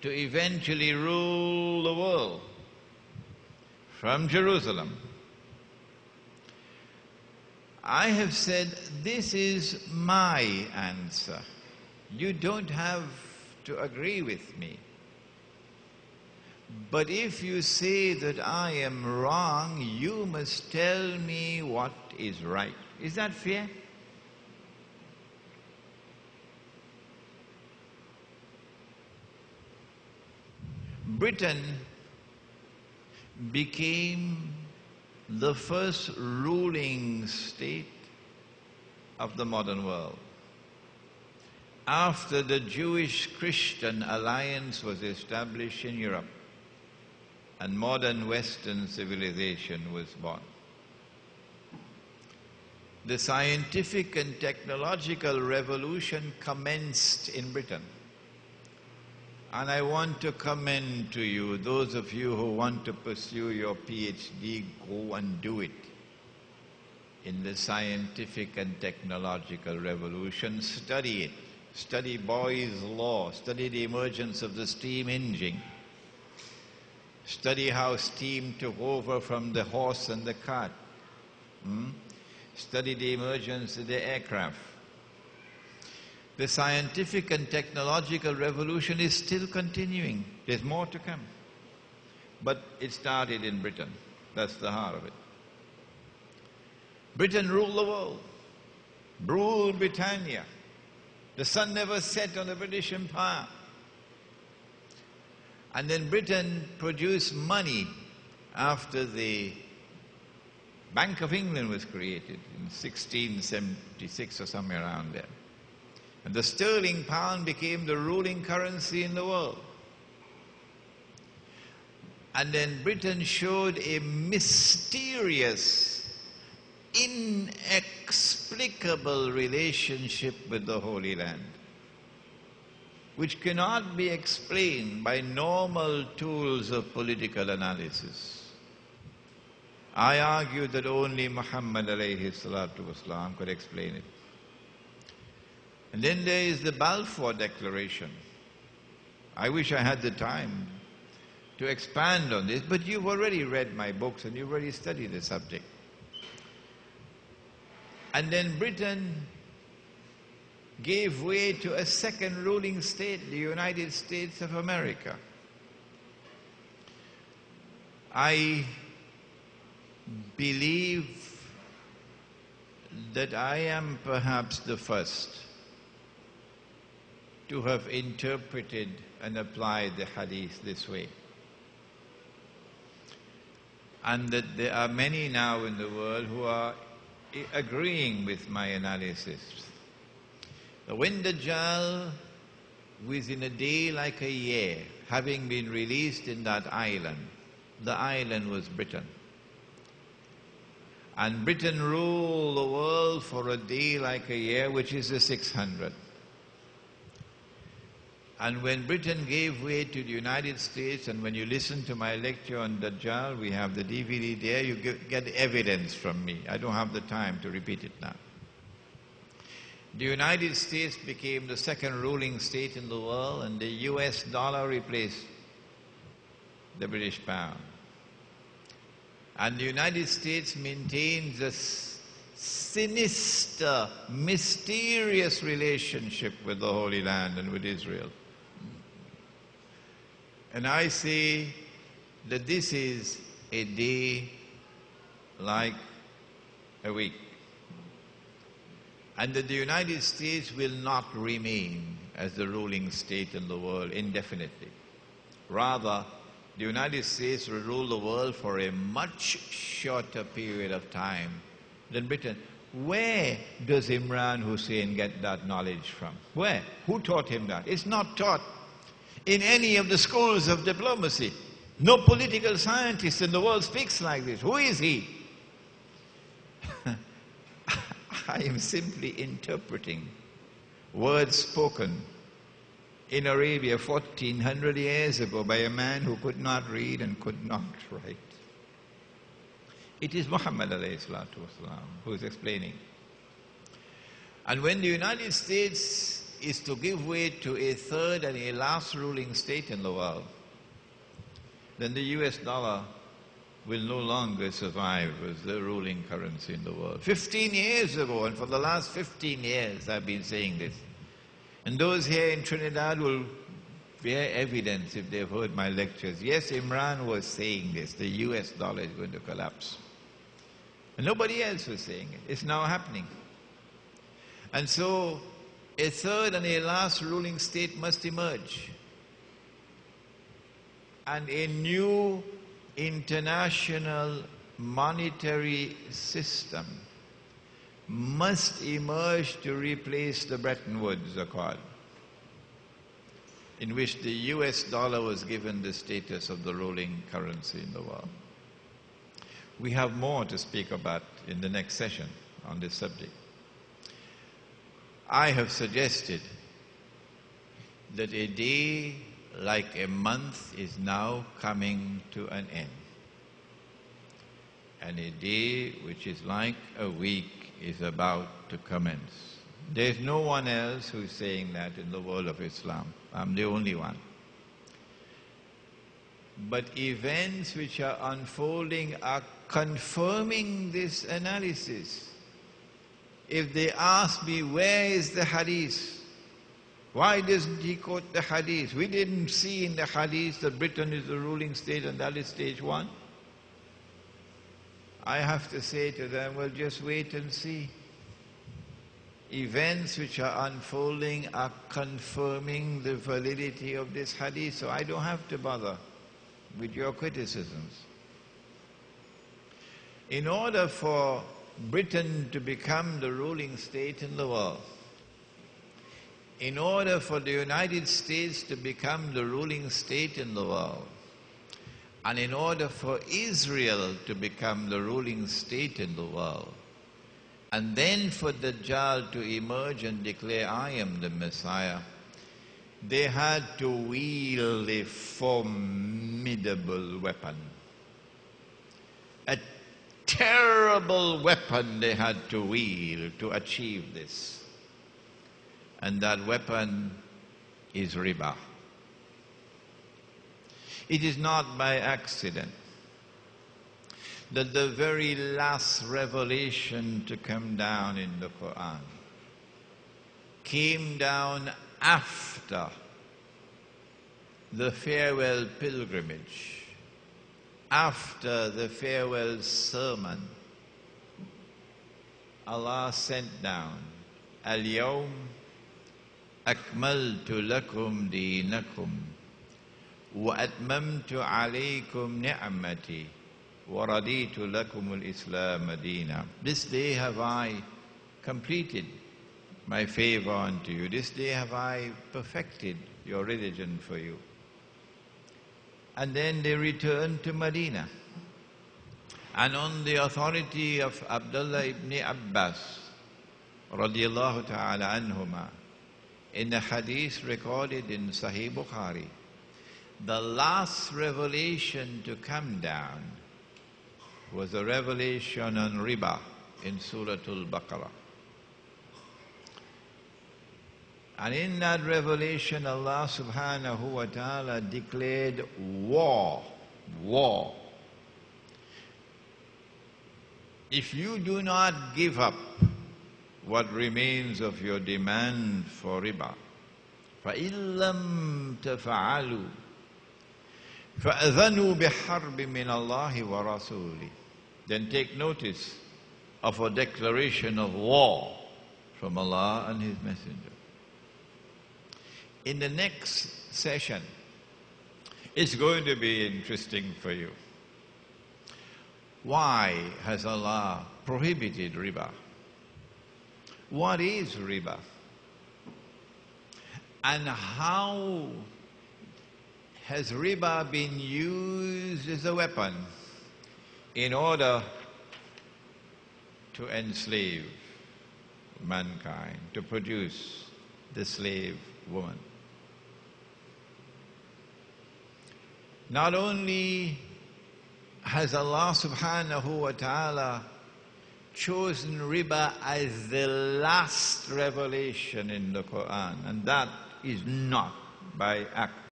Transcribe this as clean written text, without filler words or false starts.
to eventually rule the world from Jerusalem. I have said, this is my answer. You don't have to agree with me. But if you say that I am wrong, you must tell me what is right. Is that fair? Britain became the first ruling state of the modern world after the Jewish-Christian alliance was established in Europe and modern Western civilization was born. The scientific and technological revolution commenced in Britain. And I want to commend to you, those of you who want to pursue your PhD, go and do it. In the scientific and technological revolution, study it. Study Boyle's law, study the emergence of the steam engine. Study how steam took over from the horse and the cart. Study the emergence of the aircraft. The scientific and technological revolution is still continuing. There's more to come. But it started in Britain. That's the heart of it. Britain ruled the world. Ruled Britannia. The sun never set on the British Empire. And then Britain produced money after the Bank of England was created in 1676 or somewhere around there. And the sterling pound became the ruling currency in the world. And then Britain showed a mysterious, inexplicable relationship with the Holy Land, which cannot be explained by normal tools of political analysis. I argue that only Muhammad alayhi salatu wasalam could explain it. And then there is the Balfour Declaration. I wish I had the time to expand on this, but you've already read my books and you've already studied the subject. And then Britain gave way to a second ruling state, the United States of America. I believe that I am perhaps the first to have interpreted and applied the hadith this way. And that there are many now in the world who are agreeing with my analysis. When Dajjal, within a day like a year, having been released in that island, the island was Britain. And Britain ruled the world for a day like a year, which is the 600. And when Britain gave way to the United States, and when you listen to my lecture on Dajjal, we have the DVD there, you get evidence from me. I don't have the time to repeat it now. The United States became the second ruling state in the world, and the US dollar replaced the British pound. And the United States maintains a sinister, mysterious relationship with the Holy Land and with Israel. And I say that this is a day like a week. And that the United States will not remain as the ruling state in the world indefinitely. Rather, the United States will rule the world for a much shorter period of time than Britain. Where does Imran Hosein get that knowledge from? Where? Who taught him that? It's not taught in any of the schools of diplomacy. No political scientist in the world speaks like this. Who is he? I am simply interpreting words spoken in Arabia 1400 years ago by a man who could not read and could not write. It is Muhammad alayhi salatu wasalam who is explaining. And when the United States is to give way to a third and a last ruling state in the world, then the US dollar will no longer survive as the ruling currency in the world. 15 years ago, and for the last 15 years I've been saying this. And those here in Trinidad will bear evidence if they've heard my lectures. Yes, Imran was saying this, the US dollar is going to collapse. And nobody else was saying it. It's now happening. And so a third and a last ruling state must emerge. And a new international monetary system must emerge to replace the Bretton Woods Accord, in which the US dollar was given the status of the ruling currency in the world. We have more to speak about in the next session on this subject. I have suggested that a day like a month is now coming to an end, and a day which is like a week is about to commence. There's no one else who's saying that in the world of Islam. I'm the only one. But events which are unfolding are confirming this analysis. If they ask me, where is the hadith? Why doesn't he quote the hadith? We didn't see in the hadith that Britain is the ruling state and that is stage one. I have to say to them, well, just wait and see. Events which are unfolding are confirming the validity of this hadith, so I don't have to bother with your criticisms. In order for Britain to become the ruling state in the world, in order for the United States to become the ruling state in the world, and in order for Israel to become the ruling state in the world, and then for Dajjal to emerge and declare, I am the Messiah, they had to wield a formidable weapon. A terrible weapon they had to wield to achieve this. And that weapon is riba. It is not by accident that the very last revelation to come down in the Quran came down after the farewell pilgrimage, after the farewell sermon. Allah sent down, Al-Yawm Akmaltu lakum deenakum wa atmamtu alaykum ni'mati wa raditu lakum al-Islam deena. This day have I completed my favor unto you. This day have I perfected your religion for you. And then they returned to Medina. And on the authority of Abdullah ibn Abbas, radiyallahu ta'ala anhuma, in the hadith recorded in Sahih Bukhari, the last revelation to come down was a revelation on riba in Surah Al-Baqarah. And in that revelation, Allah subhanahu wa ta'ala declared war. If you do not give up what remains of your demand for riba, فَإِن لَمْ تَفْعَلُوا فَأَذَنُوا بِحَرْبٍ مِّنَ اللَّهِ وَرَسُولِهِ, then take notice of a declaration of war from Allah and His Messenger. In the next session, it's going to be interesting for you. Why has Allah prohibited riba? What is riba? And how has riba been used as a weapon in order to enslave mankind, to produce the slave woman? Not only has Allah subhanahu wa ta'ala chosen riba as the last revelation in the Quran, and that is not by accident.